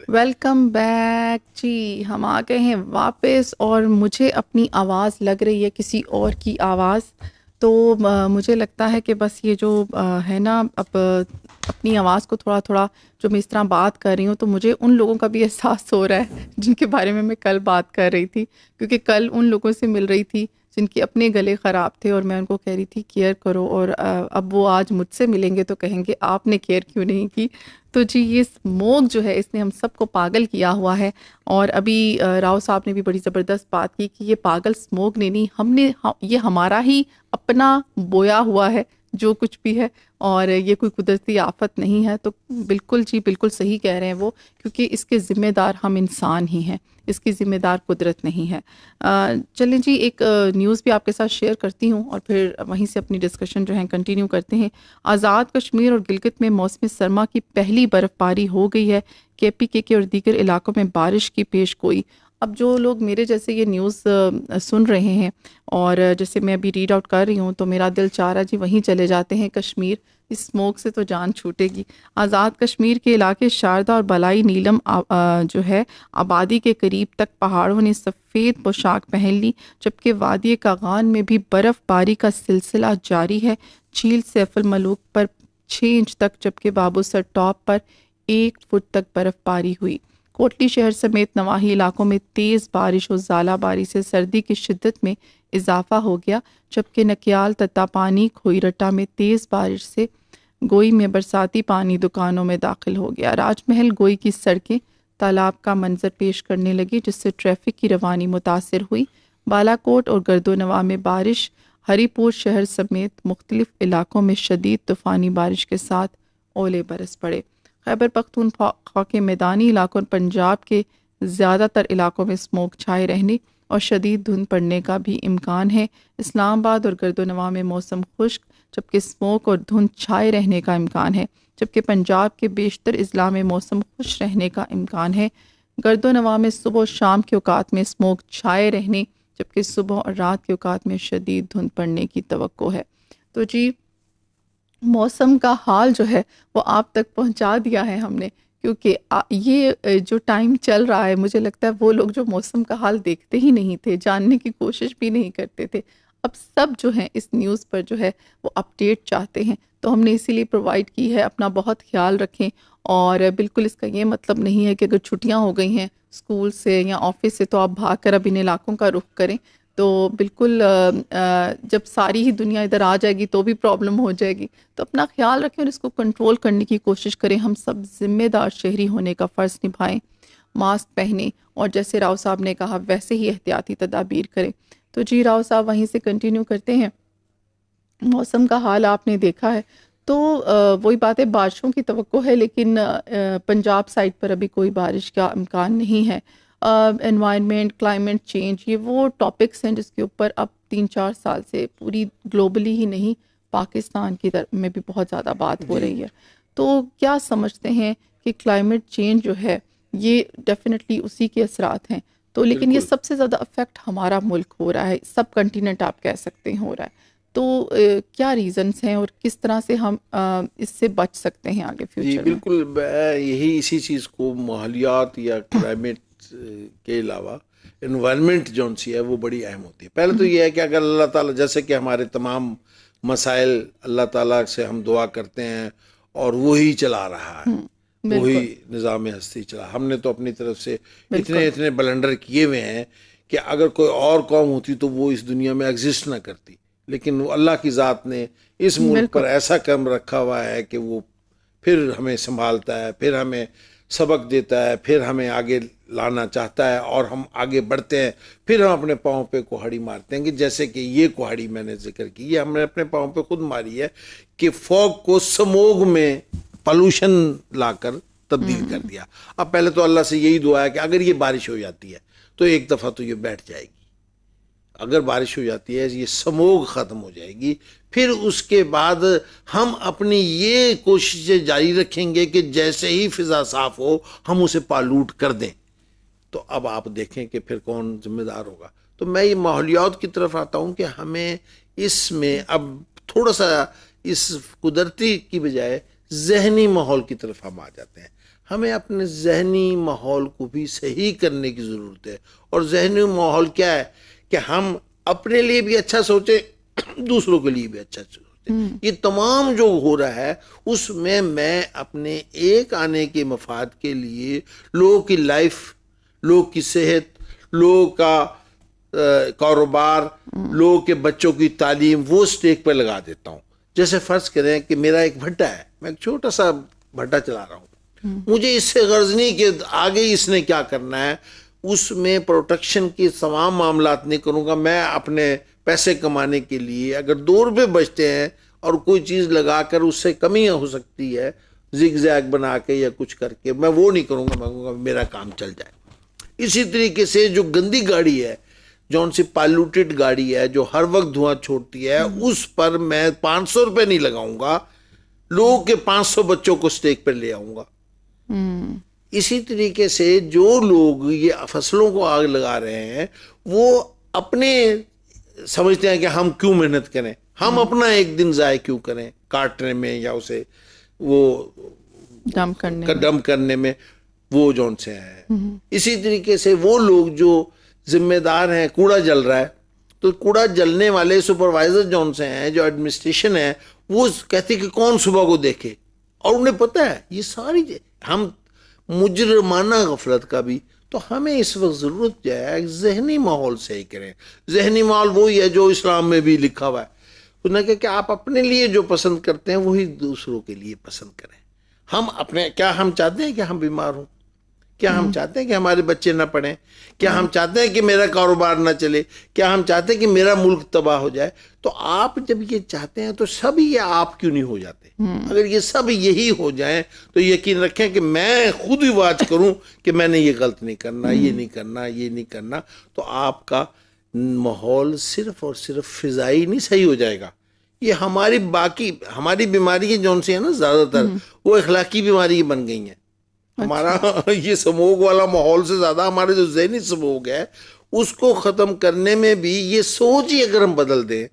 [SPEAKER 1] ویلکم بیک جی. ہم آ گئے ہیں واپس اور مجھے اپنی آواز لگ رہی ہے کسی اور کی آواز. تو مجھے لگتا ہے کہ بس یہ جو ہے نا، اب اپنی آواز کو تھوڑا تھوڑا جو میں اس طرح بات کر رہی ہوں، تو مجھے ان لوگوں کا بھی احساس ہو رہا ہے جن کے بارے میں کل بات کر رہی تھی. کیونکہ کل ان لوگوں سے مل رہی تھی جن کے اپنے گلے خراب تھے، اور میں ان کو کہہ رہی تھی کیئر کرو. اور اب وہ آج مجھ سے ملیں گے تو کہیں گے آپ نے کیئر کیوں نہیں کی. تو جی یہ اسموگ جو ہے اس نے ہم سب کو پاگل کیا ہوا ہے. اور ابھی راؤ صاحب نے بھی بڑی زبردست بات کی کہ یہ پاگل اسموگ نے نہیں، ہم نے، یہ ہمارا ہی اپنا بویا ہوا ہے جو کچھ بھی ہے، اور یہ کوئی قدرتی آفت نہیں ہے. تو بالکل جی بالکل صحیح کہہ رہے ہیں وہ، کیونکہ اس کے ذمہ دار ہم انسان ہی ہیں، اس کی ذمہ دار قدرت نہیں ہے. چلیں جی، ایک نیوز بھی آپ کے ساتھ شیئر کرتی ہوں اور پھر وہیں سے اپنی ڈسکشن جو ہے کنٹینیو کرتے ہیں. آزاد کشمیر اور گلگت میں موسم سرما کی پہلی برف باری ہو گئی ہے. KPKK اور دیگر علاقوں میں بارش کی پیش گوئی. اب جو لوگ میرے جیسے یہ نیوز سن رہے ہیں اور جیسے میں ابھی ریڈ آؤٹ کر رہی ہوں تو میرا دل چاہ رہا جی وہیں چلے جاتے ہیں کشمیر، اس اسموک سے تو جان چھوٹے گی. آزاد کشمیر کے علاقے شاردا اور بالائی نیلم جو ہے آبادی کے قریب تک پہاڑوں نے سفید پوشاک پہن لی، جبکہ وادی کاغان میں بھی برف باری کا سلسلہ جاری ہے. جھیل سیف الملوک پر 6 انچ تک، جبکہ بابو سر ٹاپ پر 1 فٹ تک برف باری ہوئی. کوٹلی شہر سمیت نواحی علاقوں میں تیز بارش اور ژالہ باری سے سردی کی شدت میں اضافہ ہو گیا، جبکہ نکیال، تتاپانی، کھوئی رٹا میں تیز بارش سے گوئی میں برساتی پانی دکانوں میں داخل ہو گیا. راج محل گوئی کی سڑکیں تالاب کا منظر پیش کرنے لگی، جس سے ٹریفک کی روانی متاثر ہوئی. بالا کوٹ اور گردونواں میں بارش، ہری پور شہر سمیت مختلف علاقوں میں شدید طوفانی بارش کے ساتھ اولے برس پڑے. خیبر پختونخوا کے میدانی علاقوں اور پنجاب کے زیادہ تر علاقوں میں اسموک چھائے رہنے اور شدید دھند پڑنے کا بھی امکان ہے. اسلام آباد اور گردونواں میں موسم خشک، جبکہ اسموک اور دھند چھائے رہنے کا امکان ہے، جبکہ پنجاب کے بیشتر اضلاع میں موسم خشک رہنے کا امکان ہے. گردونواں میں صبح و شام کے اوقات میں اسموک چھائے رہنے، جبکہ صبح اور رات کے اوقات میں شدید دھند پڑنے کی توقع ہے. تو جی موسم کا حال جو ہے وہ آپ تک پہنچا دیا ہے ہم نے، کیونکہ یہ جو ٹائم چل رہا ہے مجھے لگتا ہے وہ لوگ جو موسم کا حال دیکھتے ہی نہیں تھے، جاننے کی کوشش بھی نہیں کرتے تھے، اب سب جو ہیں اس نیوز پر جو ہے وہ اپڈیٹ چاہتے ہیں. تو ہم نے اسی لیے پرووائڈ کی ہے. اپنا بہت خیال رکھیں، اور بالکل اس کا یہ مطلب نہیں ہے کہ اگر چھٹیاں ہو گئی ہیں اسکول سے یا آفس سے تو آپ بھاگ کر اب ان علاقوں کا رخ کریں. تو بالکل جب ساری ہی دنیا ادھر آ جائے گی تو بھی پرابلم ہو جائے گی. تو اپنا خیال رکھیں اور اس کو کنٹرول کرنے کی کوشش کریں. ہم سب ذمہ دار شہری ہونے کا فرض نبھائیں، ماسک پہنیں اور جیسے راؤ صاحب نے کہا ویسے ہی احتیاطی تدابیر کریں. تو جی راؤ صاحب وہیں سے کنٹینیو کرتے ہیں. موسم کا حال آپ نے دیکھا ہے، تو وہی بات ہے، بارشوں کی توقع ہے لیکن پنجاب سائڈ پر ابھی کوئی بارش کا امکان نہیں ہے. انوائرمنٹ، کلائمیٹ چینج، یہ وہ ٹاپکس ہیں جس کے اوپر اب 3-4 سال سے پوری گلوبلی ہی نہیں پاکستان کی میں بھی بہت زیادہ بات ہو رہی ہے. تو کیا سمجھتے ہیں کہ کلائمیٹ چینج جو ہے یہ ڈیفینیٹلی اسی کے اثرات ہیں. تو لیکن یہ سب سے زیادہ افیکٹ ہمارا ملک ہو رہا ہے، سب کنٹیننٹ آپ کہہ سکتے ہیں ہو رہا ہے. تو کیا ریزنز ہیں اور کس طرح سے ہم اس سے بچ سکتے ہیں آگے فیوچر میں؟
[SPEAKER 2] بالکل، یہی اسی چیز کو ماحولیات یا کلائمیٹ کے علاوہ انوائرمنٹ جون سی ہے وہ بڑی اہم ہوتی ہے. پہلے تو یہ ہے کہ اگر اللہ تعالیٰ، جیسے کہ ہمارے تمام مسائل اللہ تعالیٰ سے ہم دعا کرتے ہیں اور وہی چلا رہا ہے، وہی نظام ہستی چلا. ہم نے تو اپنی طرف سے اتنے بلنڈر کیے ہوئے ہیں کہ اگر کوئی اور قوم ہوتی تو وہ اس دنیا میں ایگزسٹ نہ کرتی، لیکن اللہ کی ذات نے اس ملک پر ایسا کرم رکھا ہوا ہے کہ وہ پھر ہمیں سنبھالتا ہے، پھر ہمیں سبق دیتا ہے، پھر ہمیں آگے لانا چاہتا ہے اور ہم آگے بڑھتے ہیں. پھر ہم اپنے پاؤں پہ کہاڑی مارتے ہیں، کہ جیسے کہ یہ کہاڑی میں نے ذکر کی، یہ ہم نے اپنے پاؤں پہ خود ماری ہے کہ فوگ کو سموگ میں پولوشن لا کر تبدیل کر دیا. اب پہلے تو اللہ سے یہی دعا ہے کہ اگر یہ بارش ہو جاتی ہے تو ایک دفعہ تو یہ بیٹھ جائے گی، اگر بارش ہو جاتی ہے یہ سموگ ختم ہو جائے گی. پھر اس کے بعد ہم اپنی یہ کوششیں جاری رکھیں گے کہ جیسے ہی فضا صاف ہو ہم اسے پالوٹ کر دیں. تو اب آپ دیکھیں کہ پھر کون ذمہ دار ہوگا. تو میں یہ ماحولیات کی طرف آتا ہوں کہ ہمیں اس میں اب تھوڑا سا اس قدرتی کی بجائے ذہنی ماحول کی طرف ہم آ جاتے ہیں. ہمیں اپنے ذہنی ماحول کو بھی صحیح کرنے کی ضرورت ہے. اور ذہنی ماحول کیا ہے کہ ہم اپنے لیے بھی اچھا سوچیں، دوسروں کے لیے بھی اچھا سوچیں. یہ تمام جو ہو رہا ہے اس میں اپنے ایک آنے کے مفاد کے لیے لوگوں کی لائف، لوگوں کی صحت، لوگوں کا کاروبار، لوگوں کے بچوں کی تعلیم وہ سٹیک پہ لگا دیتا ہوں. جیسے فرض کریں کہ میرا ایک بھٹا ہے، میں ایک چھوٹا سا بھٹا چلا رہا ہوں، مجھے اس سے غرض نہیں کہ آگے اس نے کیا کرنا ہے، اس میں پروٹیکشن کی تمام معاملات نہیں کروں گا. میں اپنے پیسے کمانے کے لیے اگر 2 روپے بچتے ہیں اور کوئی چیز لگا کر اس سے کمی ہو سکتی ہے زگ زیگ بنا کے یا کچھ کر کے, میں وہ نہیں کروں گا, میں کہوں گا میرا کام چل جائے. اسی طریقے سے جو گندی گاڑی ہے, جون سی پالوٹیڈ گاڑی ہے جو ہر وقت دھواں چھوڑتی ہے, اس پر میں 500 روپے نہیں لگاؤں گا, لوگوں کے 500 بچوں کو اسٹیک پہ لے آؤں گا. اسی طریقے سے جو لوگ یہ فصلوں کو آگ لگا رہے ہیں وہ اپنے سمجھتے ہیں کہ ہم کیوں محنت کریں, ہم اپنا ایک دن ضائع کیوں کریں کاٹنے میں یا اسے وہ ڈمپ کرنے میں, وہ جون سے ہیں. اسی طریقے سے وہ لوگ جو ذمہ دار ہیں, کوڑا جل رہا ہے تو کوڑا جلنے والے سپروائزر جون سے ہیں, جو ایڈمنسٹریشن ہے, وہ کہتے کہ کون صبح کو دیکھے, اور انہیں پتہ ہے یہ ساری ہم مجرمانہ غفلت کا بھی. تو ہمیں اس وقت ضرورت جو ہے ذہنی ماحول صحیح کریں. ذہنی ماحول وہی ہے جو اسلام میں بھی لکھا ہوا ہے, انہوں نے کہا کہ آپ اپنے لیے جو پسند کرتے ہیں وہی دوسروں کے لیے پسند کریں. ہم اپنے, کیا ہم چاہتے ہیں کہ ہم بیمار ہوں؟ کیا ہم چاہتے ہیں کہ ہمارے بچے نہ پڑھیں؟ کیا ہم چاہتے ہیں کہ میرا کاروبار نہ چلے؟ کیا ہم چاہتے ہیں کہ میرا ملک تباہ ہو جائے؟ تو آپ جب یہ چاہتے ہیں تو سب یہ آپ کیوں نہیں ہو جاتے؟ اگر یہ سب یہی ہو جائیں تو یقین رکھیں کہ میں خود ہی واچ کروں کہ میں نے یہ غلط نہیں کرنا, یہ نہیں کرنا, یہ نہیں کرنا, تو آپ کا ماحول صرف اور صرف فضائی نہیں صحیح ہو جائے گا. یہ ہماری بیماری جون سی ہے نا زیادہ تر وہ اخلاقی بیماری بن گئی ہیں. ہمارا یہ سموگ والا ماحول سے زیادہ ہمارے جو ذہنی سموگ ہے اس کو ختم کرنے میں بھی یہ سوچ ہی اگر ہم بدل دیں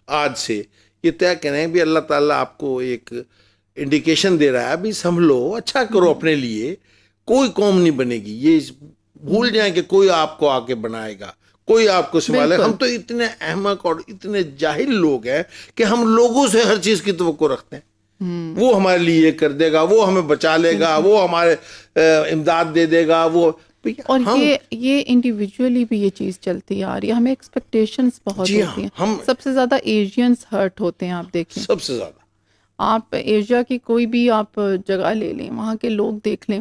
[SPEAKER 2] آج سے, یہ طے کریں بھی اللہ تعالیٰ آپ کو ایک انڈیکیشن دے رہا ہے, ابھی سنبھلو, اچھا کرو اپنے لیے, کوئی قوم نہیں بنے گی. یہ بھول جائیں کہ کوئی آپ کو آ کے بنائے گا, کوئی آپ کو سنبھالے. ہم تو اتنے احمق اور اتنے جاہل لوگ ہیں کہ ہم لوگوں سے ہر چیز کی توقع رکھتے ہیں. وہ ہمارے لیے یہ کر دے گا, وہ ہمیں بچا لے گا, وہ ہمارے امداد دے دے گا, وہ.
[SPEAKER 1] اور یہ انڈیویجولی بھی یہ چیز چلتی آ رہی ہے, ہمیں ایکسپیکٹیشنز بہت ہوتی ہیں. سب سے زیادہ ایشینز ہرٹ ہوتے ہیں. آپ دیکھیں
[SPEAKER 2] سب سے زیادہ
[SPEAKER 1] آپ ایشیا کی کوئی بھی آپ جگہ لے لیں, وہاں کے لوگ دیکھ لیں,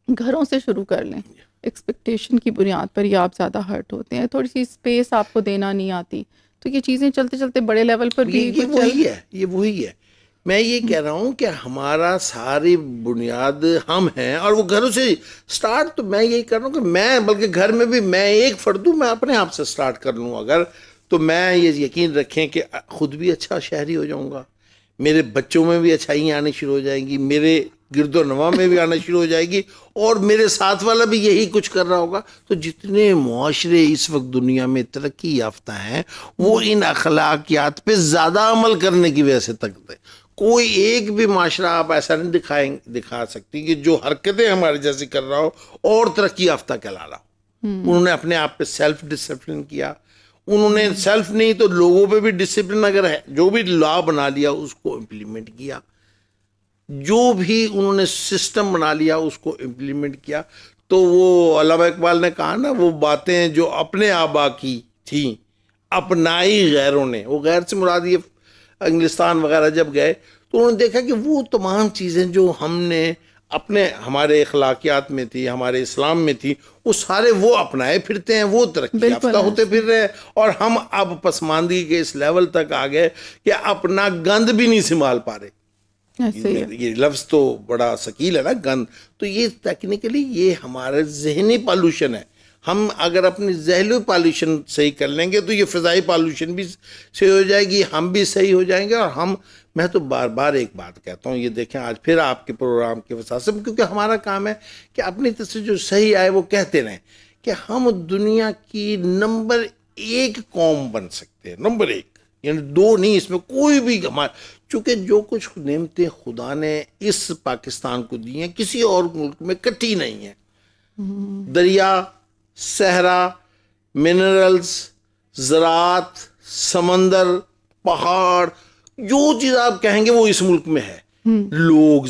[SPEAKER 1] گھروں سے شروع کر لیں, ایکسپیکٹیشن کی بنیاد پر ہی آپ زیادہ ہرٹ ہوتے ہیں. تھوڑی سی اسپیس آپ کو دینا نہیں آتی, تو یہ چیزیں چلتے چلتے بڑے لیول پر بھی
[SPEAKER 2] یہ وہی ہے. میں یہ کہہ رہا ہوں کہ ہمارا ساری بنیاد ہم ہیں, اور وہ گھروں سے سٹارٹ. تو میں یہی کر رہا ہوں کہ میں بلکہ گھر میں بھی میں ایک فرد ہوں, میں اپنے آپ سے سٹارٹ کر لوں اگر, تو میں یہ یقین رکھیں کہ خود بھی اچھا شہری ہو جاؤں گا, میرے بچوں میں بھی اچھائیاں آنی شروع ہو جائیں گی, میرے گرد و نواح میں بھی آنا شروع ہو جائے گی, اور میرے ساتھ والا بھی یہی کچھ کر رہا ہوگا. تو جتنے معاشرے اس وقت دنیا میں ترقی یافتہ ہیں وہ ان اخلاقیات پہ زیادہ عمل کرنے کی وجہ سے تک ہے. کوئی ایک بھی معاشرہ آپ ایسا نہیں دکھا سکتی کہ جو حرکتیں ہمارے جیسی کر رہا ہو اور ترقی یافتہ کہلا رہا ہو. انہوں نے اپنے آپ پہ سیلف ڈسپلن کیا, انہوں نے سیلف نہیں تو لوگوں پہ بھی ڈسپلن اگر ہے, جو بھی لا بنا لیا اس کو امپلیمنٹ کیا, جو بھی انہوں نے سسٹم بنا لیا اس کو امپلیمنٹ کیا. تو وہ علامہ اقبال نے کہا نا, وہ باتیں جو اپنے آبا کی تھیں اپنائی غیروں نے. وہ غیر سے مراد یہ انگلستان وغیرہ جب گئے تو انہوں نے دیکھا کہ وہ تمام چیزیں جو ہم نے ہمارے اخلاقیات میں تھی, ہمارے اسلام میں تھی, وہ سارے وہ اپنائے پھرتے ہیں, وہ ترقی یافتہ ہوتے پھر رہے ہیں. اور ہم اب پسماندگی کے اس لیول تک آ گئے کہ اپنا گند بھی نہیں سنبھال پا رہے. یہ لفظ تو بڑا ثقیل ہے نا, گند. تو یہ ٹیکنیکلی یہ ہمارے ذہنی پالوشن ہے. ہم اگر اپنی ذہنی پالوشن صحیح کر لیں گے تو یہ فضائی پالوشن بھی صحیح ہو جائے گی, ہم بھی صحیح ہو جائیں گے. اور میں تو بار بار ایک بات کہتا ہوں, یہ دیکھیں آج پھر آپ کے پروگرام کے وسائل سے, کیونکہ ہمارا کام ہے کہ اپنی طرف سے جو صحیح آئے وہ کہتے رہیں کہ ہم دنیا کی نمبر 1 قوم بن سکتے ہیں. نمبر 1, یعنی 2 نہیں, اس میں کوئی بھی چونکہ جو کچھ نعمتیں خدا نے اس پاکستان کو دی ہیں کسی اور ملک میں کٹی نہیں ہیں. دریا, صحرا, منرلز, زراعت, سمندر, پہاڑ, جو چیز آپ کہیں گے وہ اس ملک میں ہے. لوگ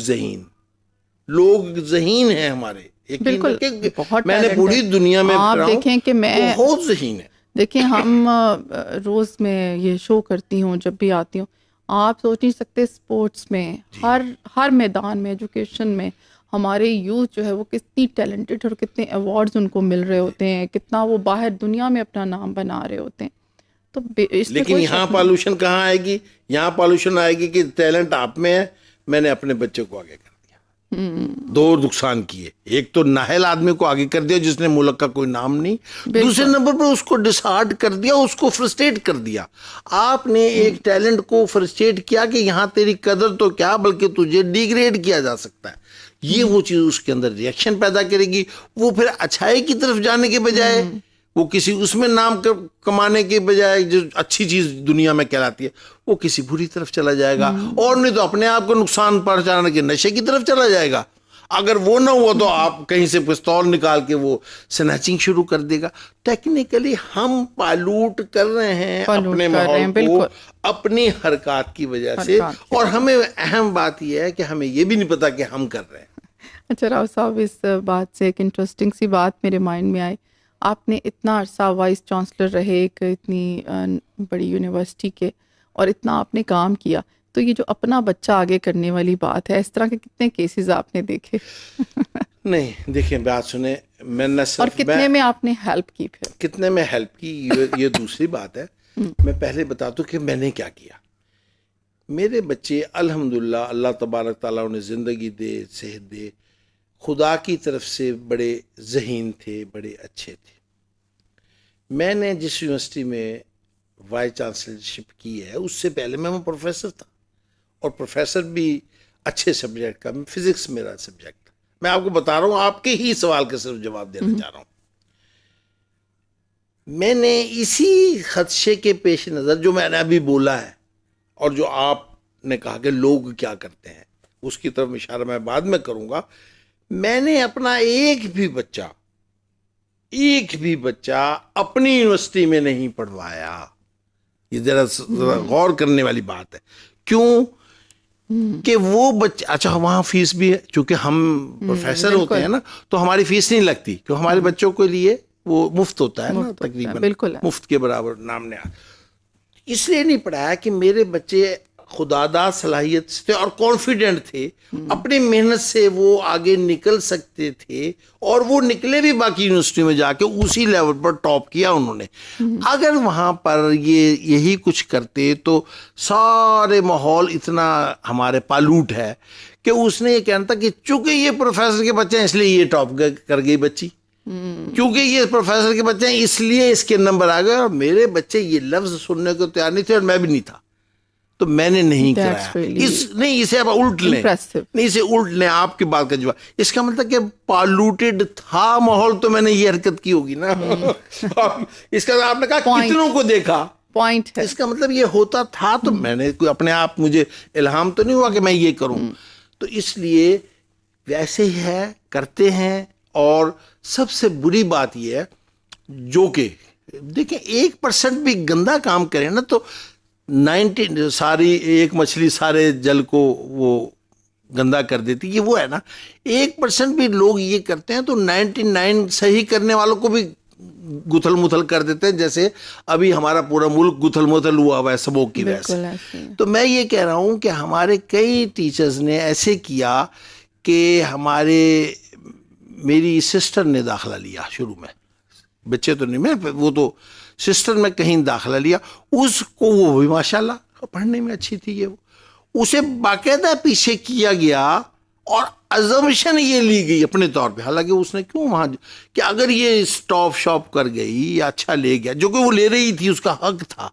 [SPEAKER 2] ذہین ہیں ہمارے.
[SPEAKER 1] بالکل,
[SPEAKER 2] میں نے پوری دنیا میں
[SPEAKER 1] آپ دیکھیں کہ میں
[SPEAKER 2] بہت ذہین ہے.
[SPEAKER 1] دیکھیں ہم روز میں یہ شو کرتی ہوں, جب بھی آتی ہوں, آپ سوچ نہیں سکتے اسپورٹس میں ہر میدان میں, ایجوکیشن میں ہمارے یوتھ جو ہے وہ کتنی ٹیلنٹڈ اور کتنے ایوارڈز ان کو مل رہے ہوتے ہیں, کتنا وہ باہر دنیا میں اپنا نام بنا رہے ہوتے ہیں. تو اس میں
[SPEAKER 2] لیکن یہاں پالوشن کہاں آئے گی؟ یہاں پالوشن آئے گی کہ ٹیلنٹ آپ میں ہے، میں نے اپنے بچے کو آگے کر دیا، دو نقصان کیے، ایک تو نااہل آدمی کو آگے کر دیا جس نے ملک کا کوئی نام نہیں، دوسرے نمبر پر اس کو ڈسہارٹ کر دیا، اس کو فرسٹریٹ کر دیا۔ آپ نے ایک ٹیلنٹ کو فرسٹریٹ کیا کہ یہاں تیری قدر تو کیا بلکہ تجھے ڈیگریڈ کیا جا سکتا ہے۔ یہ وہ چیز اس کے اندر ریئیکشن پیدا کرے گی، وہ پھر اچھائی کی طرف جانے کے بجائے وہ کسی اس میں نام کمانے کے بجائے جو اچھی چیز دنیا میں کہلاتی ہے وہ کسی بری طرف چلا جائے گا، اور نہیں تو اپنے آپ کو نقصان پہنچانے کے نشے کی طرف چلا جائے گا۔ اگر وہ نہ ہوا تو آپ کہیں سے پستول نکال کے وہ سنیچنگ شروع کر دے گا۔ ٹیکنیکلی ہم پالوٹ کر رہے ہیں اپنے ماحول کو اپنی حرکات کی وجہ سے، اور ہمیں اہم بات یہ ہے کہ ہمیں یہ بھی نہیں پتا کہ ہم کر رہے ہیں۔
[SPEAKER 1] اچھا راؤ صاحب، اس بات سے ایک انٹرسٹنگ سی بات میرے مائنڈ میں آئی، آپ نے اتنا عرصہ وائس چانسلر رہے ایک اتنی بڑی یونیورسٹی کے، اور اتنا آپ نے کام کیا، تو یہ جو اپنا بچہ آگے کرنے والی بات ہے، اس طرح کے کتنے کیسز آپ نے دیکھے؟
[SPEAKER 2] نہیں دیکھیں، بات سنیں، میں نہ صرف
[SPEAKER 1] اور کتنے میں آپ نے ہیلپ کی، پھر
[SPEAKER 2] کتنے میں ہیلپ کی یہ دوسری بات ہے۔ میں پہلے بتا دوں کہ میں نے کیا کیا۔ میرے بچے الحمدللہ اللہ تبارک تعالیٰ انہیں زندگی دے، صحت دے، خدا کی طرف سے بڑے ذہین تھے، بڑے اچھے تھے۔ میں نے جس یونیورسٹی میں وائس چانسلرشپ کی ہے اس سے پہلے میں پروفیسر تھا، اور پروفیسر بھی اچھے سبجیکٹ کا، فزکس میرا سبجیکٹ تھا۔ میں آپ کو بتا رہا ہوں، آپ کے ہی سوال کا صرف جواب دینا چاہ رہا ہوں۔ میں نے اسی خدشے کے پیش نظر جو میں نے ابھی بولا ہے، اور جو آپ نے کہا کہ لوگ کیا کرتے ہیں، اس کی طرف اشارہ میں بعد میں کروں گا، میں نے اپنا ایک بھی بچہ اپنی یونیورسٹی میں نہیں پڑھوایا۔ یہ ذرا غور کرنے والی بات ہے۔ کیوں کہ وہ بچہ، اچھا وہاں فیس بھی ہے، چونکہ ہم پروفیسر ہوتے ہیں نا تو ہماری فیس نہیں لگتی، کیوں ہمارے بچوں کے لیے وہ مفت ہوتا ہے نا، تقریباً مفت کے برابر نام نے۔ اس لیے نہیں پڑھایا کہ میرے بچے خداداد صلاحیت سے اور کانفیڈنٹ تھے، اپنی محنت سے وہ آگے نکل سکتے تھے، اور وہ نکلے بھی باقی یونیورسٹی میں جا کے اسی لیول پر ٹاپ کیا انہوں نے۔ اگر وہاں پر یہی کچھ کرتے تو سارے ماحول اتنا ہمارے پالوٹ ہے کہ اس نے یہ کہنا تھا کہ چونکہ یہ پروفیسر کے بچے ہیں اس لیے یہ ٹاپ کر گئی بچی، کیونکہ یہ پروفیسر کے بچے ہیں اس لیے اس کے نمبر آ گئے، اور میرے بچے یہ لفظ سننے کو تیار نہیں تھے، اور میں بھی نہیں تھا، تو میں نے نہیں کرایا۔ نہیں، اسے آپ الٹ لیں، نہیں اسے الٹ لیں، آپ کی بات کا جواب، اس کا مطلب کہ پالوٹیڈ تھا ماحول تو میں نے یہ حرکت کی ہوگی نا۔ اس کا آپ نے کہا کتنوں کو دیکھا، پوائنٹ ہے، اس کا مطلب یہ ہوتا تھا، تو میں نے کوئی اپنے آپ، مجھے الہام تو نہیں ہوا کہ میں یہ کروں، تو اس لیے ویسے ہی ہے، کرتے ہیں۔ اور سب سے بری بات یہ ہے جو کہ دیکھیں 1% بھی گندا کام کرے نا تو 90 ساری ایک مچھلی سارے جل کو وہ گندا کر دیتی، یہ وہ ہے نا، 1% بھی لوگ یہ کرتے ہیں تو 99 صحیح کرنے والوں کو بھی گتھل متھل کر دیتے ہیں، جیسے ابھی ہمارا پورا ملک گتھل متھل ہوا ہوا ہے سبوک کی وجہ سے۔ تو میں یہ کہہ رہا ہوں کہ ہمارے کئی ٹیچرز نے ایسے کیا کہ میری سسٹر نے داخلہ لیا شروع میں، بچے تو نہیں، میں وہ تو سسٹر میں کہیں داخلہ لیا، اس کو وہ بھی ماشاءاللہ پڑھنے میں اچھی تھی، یہ اسے باقاعدہ پیچھے کیا گیا اور ازمپشن یہ لی گئی اپنے طور پہ، حالانکہ اس نے کیوں وہاں کہ اگر یہ اسٹاپ شاپ کر گئی یا اچھا لے گیا، جو کہ وہ لے رہی تھی، اس کا حق تھا،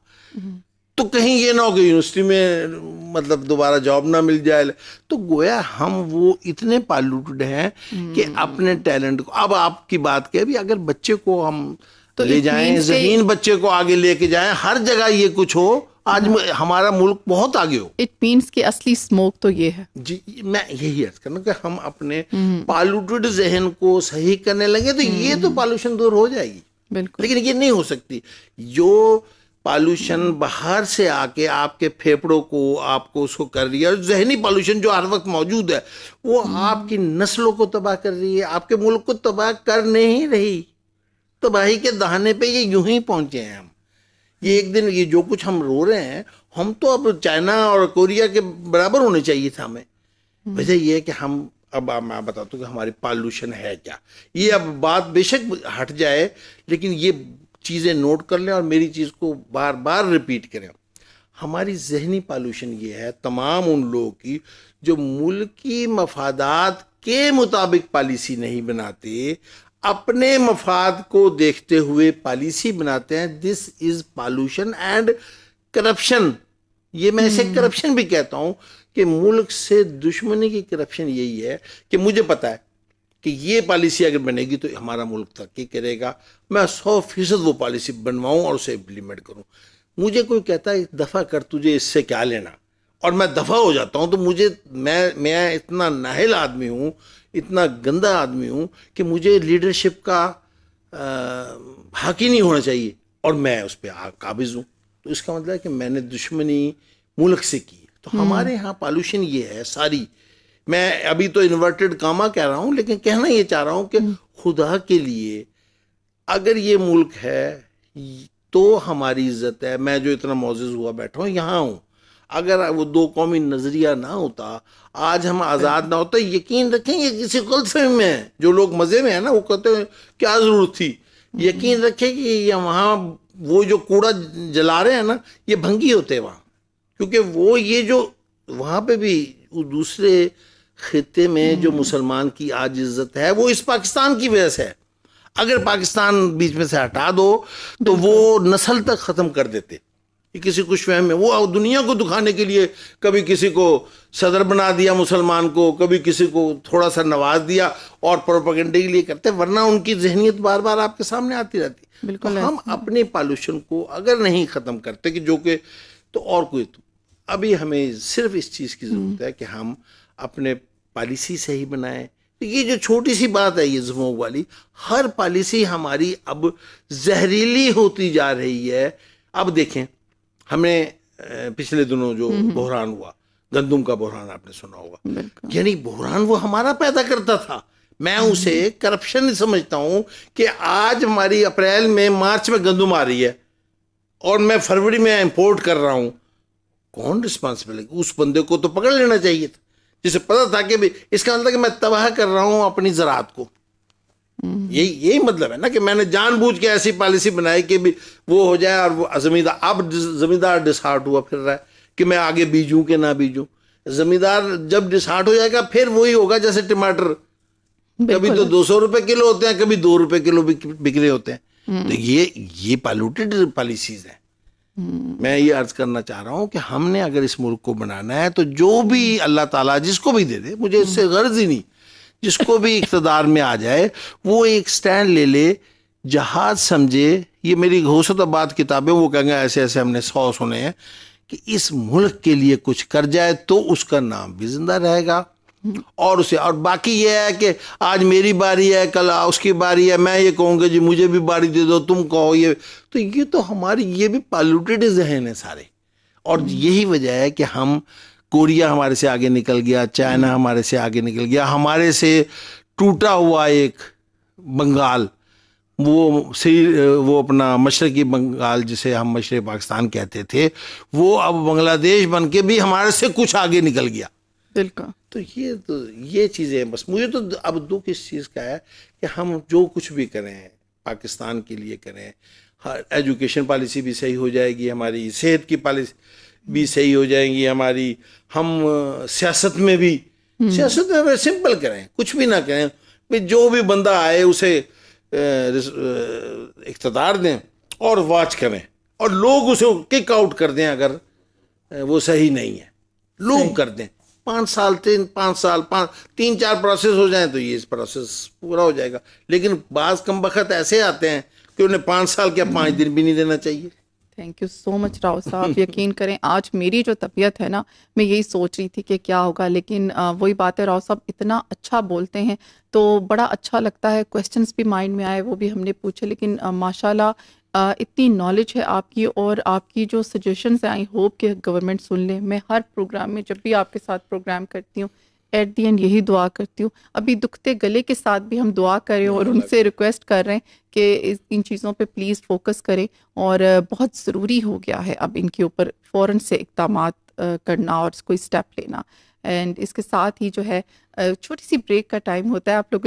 [SPEAKER 2] تو کہیں یہ نہ ہو کہ یونیورسٹی میں مطلب دوبارہ جاب نہ مل جائے۔ تو گویا ہم وہ اتنے پالوٹڈ ہیں کہ اپنے ٹیلنٹ کو، اب آپ کی بات کہ بھی اگر بچے کو ہم لے جائیں، ذہین بچے کو آگے لے کے جائیں، ہر جگہ یہ کچھ ہو، آج ہمارا ملک بہت آگے ہو۔ اٹ مینس کہ اصلی اسموک تو یہ ہے، جی میں یہی عرض کرنا کہ ہم اپنے پالوٹڈ ذہن کو صحیح کرنے لگے تو یہ تو پالوشن دور ہو جائے گی، بالکل، لیکن یہ نہیں ہو سکتی۔ جو پالوشن باہر سے آ کے آپ کے پھیپڑوں کو، آپ کو اس کو کر رہی ہے، ذہنی پالوشن جو ہر وقت موجود ہے وہ آپ کی نسلوں کو تباہ کر رہی ہے، آپ کے ملک کو تباہ کر نہیں رہی، تباہی کے دہانے پہ یہ یوں ہی پہنچے ہیں ہم۔ یہ ایک دن یہ جو کچھ ہم رو رہے ہیں، ہم تو اب چائنا اور کوریا کے برابر ہونے چاہیے تھا ہمیں۔ وجہ یہ ہے کہ ہم اب میں بتاتا ہوں کہ ہماری پالوشن ہے کیا۔ یہ اب بات بے شک ہٹ جائے، لیکن یہ چیزیں نوٹ کر لیں اور میری چیز کو بار بار ریپیٹ کریں. ہماری ذہنی پالوشن یہ ہے تمام ان لوگوں کی جو ملکی مفادات کے مطابق پالیسی نہیں بناتے, اپنے مفاد کو دیکھتے ہوئے پالیسی بناتے ہیں. دس از پالوشن اینڈ کرپشن. یہ میں اسے کرپشن بھی کہتا ہوں کہ ملک سے دشمنی کی کرپشن یہی ہے کہ مجھے پتا ہے کہ یہ پالیسی اگر بنے گی تو ہمارا ملک ترقی کرے گا, میں 100% وہ پالیسی بنواؤں اور اسے امپلیمنٹ کروں. مجھے کوئی کہتا ہے دفع کر, تجھے اس سے کیا لینا, اور میں دفع ہو جاتا ہوں, تو مجھے میں اتنا نااہل آدمی ہوں, اتنا گندا آدمی ہوں کہ مجھے لیڈرشپ کا حق ہی نہیں ہونا چاہیے اور میں اس پہ قابض ہوں. تو اس کا مطلب ہے کہ میں نے دشمنی ملک سے کی. تو ہمارے ہاں پالوشن یہ ہے ساری. میں ابھی تو انورٹڈ کاما کہہ رہا ہوں, لیکن کہنا یہ چاہ رہا ہوں کہ خدا کے لیے اگر یہ ملک ہے تو ہماری عزت ہے. میں جو اتنا معزز ہوا بیٹھا ہوں یہاں ہوں, اگر وہ دو قومی نظریہ نہ ہوتا, آج ہم آزاد نہ ہوتا, یقین رکھیں یہ کسی غلط فہمی میں ہے. جو لوگ مزے میں ہیں نا وہ کہتے ہیں کیا ضرورت تھی, یقین رکھیں کہ یہ وہاں وہ جو کوڑا جلا رہے ہیں نا یہ بھنگی ہوتے وہاں, کیونکہ وہ یہ جو وہاں پہ بھی دوسرے خطے میں جو مسلمان کی آج عزت ہے وہ اس پاکستان کی وجہ سے ہے. اگر پاکستان بیچ میں سے ہٹا دو تو وہ نسل تک ختم کر دیتے. کسی کچھ فہم میں وہ دنیا کو دکھانے کے لیے کبھی کسی کو صدر بنا دیا مسلمان کو, کبھی کسی کو تھوڑا سا نواز دیا اور پروپیگنڈے کے لیے کرتے, ورنہ ان کی ذہنیت بار بار آپ کے سامنے آتی رہتی. بالکل ہم اپنے پالوشن کو اگر نہیں ختم کرتے کہ جو کہ تو اور کوئی تو ابھی ہمیں صرف اس چیز کی ضرورت ہے کہ ہم اپنے پالیسی صحیح بنائیں. یہ جو چھوٹی سی بات ہے یہ زموگ والی, ہر پالیسی ہماری اب زہریلی ہوتی جا رہی ہے. اب دیکھیں ہمیں پچھلے دنوں جو بحران ہوا, گندم کا بحران آپ نے سنا ہوگا, یعنی بحران وہ ہمارا پیدا کرتا تھا. میں اسے کرپشن سمجھتا ہوں کہ آج ہماری اپریل میں مارچ میں گندم آ رہی ہے اور میں فروری میں امپورٹ کر رہا ہوں. کون رسپانسبل ہے؟ اس بندے کو تو پکڑ لینا چاہیے تھا جسے پتا تھا کہ اس کا مطلب کہ میں تباہ کر رہا ہوں اپنی زراعت کو. یہی مطلب ہے نا کہ میں نے جان بوجھ کے ایسی پالیسی بنائی کہ بھی وہ ہو جائے, اور وہ زمیندار ڈسہارٹ ہوا پھر رہا ہے کہ میں آگے بیجوں کہ نہ بیجوں. زمیندار جب ڈسہارٹ ہو جائے گا پھر وہی ہوگا جیسے ٹماٹر, کبھی تو 200 روپے کلو ہوتے ہیں, کبھی 2 روپے کلو بک رہے ہوتے ہیں. تو یہ پالوٹیڈ پالیسیز ہیں. میں یہ عرض کرنا چاہ رہا ہوں کہ ہم نے اگر اس ملک کو بنانا ہے تو جو بھی اللہ تعالیٰ جس کو بھی دے دے, مجھے اس سے غرض ہی نہیں, جس کو بھی اقتدار میں آ جائے وہ ایک سٹینڈ لے لے, جہاد سمجھے. یہ میری غوثت آباد کتابیں وہ کہیں گے ایسے ایسے ہم نے 100 سنے ہیں کہ اس ملک کے لیے کچھ کر جائے تو اس کا نام بھی زندہ رہے گا. اور اسے اور باقی یہ ہے کہ آج میری باری ہے, کل اس کی باری ہے, میں یہ کہوں گا جی مجھے بھی باری دے دو, تم کہو یہ, تو یہ تو ہماری یہ بھی پالوٹیڈ ذہن ہے سارے. اور یہی وجہ ہے کہ ہم کوریا ہمارے سے آگے نکل گیا, چائنا ہمارے سے آگے نکل گیا, ہمارے سے ٹوٹا ہوا ایک بنگال, وہ اپنا مشرقی بنگال جسے ہم مشرقی پاکستان کہتے تھے, وہ اب بنگلہ دیش بن کے بھی ہمارے سے کچھ آگے نکل گیا. بالکل. تو یہ چیزیں بس مجھے تو اب دکھ اس چیز کا ہے کہ ہم جو کچھ بھی کریں پاکستان کے لیے کریں, ایجوکیشن پالیسی بھی صحیح ہو جائے گی, ہماری صحت کی پالیسی بھی صحیح ہو جائیں گی ہماری, ہم سیاست میں بھی سمپل کریں, کچھ بھی نہ کریں, جو بھی بندہ آئے اسے اقتدار دیں اور واچ کریں, اور لوگ اسے کک آؤٹ کر دیں اگر وہ صحیح نہیں ہے, لوگ کر دیں. 5 سال 3-4 پروسیس ہو جائیں تو یہ پروسیس پورا ہو جائے گا. لیکن بعض کم بخت ایسے آتے ہیں کہ انہیں 5 سال کیا 5 دن بھی نہیں دینا چاہیے.
[SPEAKER 1] تھینک یو سو مچ راؤ صاحب. یقین کریں آج میری جو طبیعت ہے نا, میں یہی سوچ رہی تھی کہ کیا ہوگا, لیکن وہی بات ہے, راؤ صاحب اتنا اچھا بولتے ہیں تو بڑا اچھا لگتا ہے. کویسچنس بھی مائنڈ میں آئے, وہ بھی ہم نے پوچھے, لیکن ماشاء اللہ اتنی نالج ہے آپ کی, اور آپ کی جو سجیشنس ہیں آئی ہوپ کہ گورنمنٹ سن لیں. میں ہر پروگرام میں جب بھی آپ کے ساتھ پروگرام کرتی ہوں ایٹ دی اینڈ یہی دعا کرتی ہوں. ابھی دکھتے گلے کے ساتھ بھی ہم دعا کریں اور ان سے ریکویسٹ کر رہے ہیں کہ ان چیزوں پہ پلیز فوکس کریں, اور بہت ضروری ہو گیا ہے اب ان کے اوپر فوراً سے اقدامات کرنا اور کوئی اسٹیپ لینا. اینڈ اس کے ساتھ ہی جو ہے چھوٹی سی بریک کا ٹائم ہوتا ہے, آپ لوگ